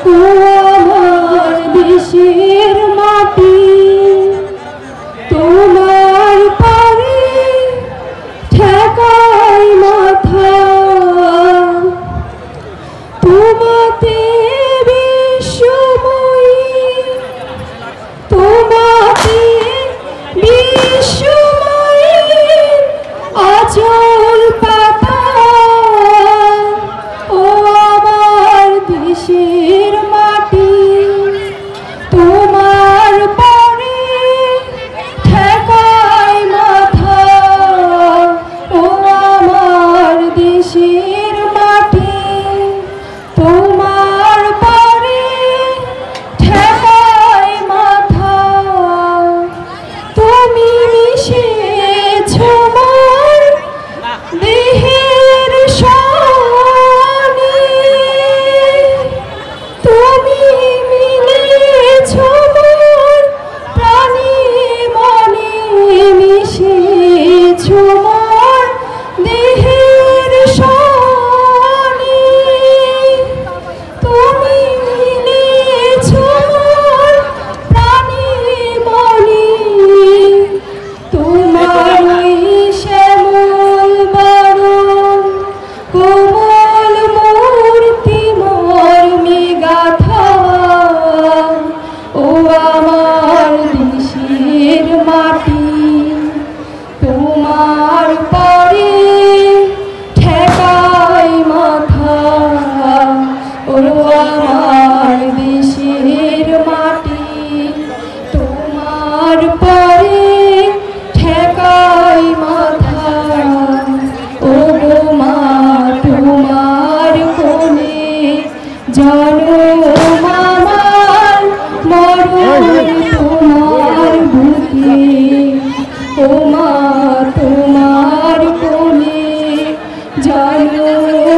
ও আমার দেশের মাটি তোমার পারে ঠেকাই মাথা তোমাতে বিশ্বময়ী তোমাতে বিশ্বময়ী আচল পাতা ও আমার দেশের মাটি তোমার পরে ঠেকাই মাথা ও আমার দেশের মাটি তোমার পরে ঠেকাই মাথা তুমি মিশেছ মোর দেহের সনে তুমি মিলেছ মোর প্রাণে মনে মিশেছ মোর দেহের সনে তুমি মিলেছ মোর প্রাণে মনে তোমার ওই শ্যামল বরণ কোমল মূর্তি মর্মে গাথা ও আমার দেশের মাটি তোমার পরে ঠেকাই মাথা ও আমার দেশের মাটি তোমার পরে ঠেকাই মাথা ও গো মা তোমার কোলে জনম আমার মরণ তোমার বুকে ও মা তোমার কোলে জনম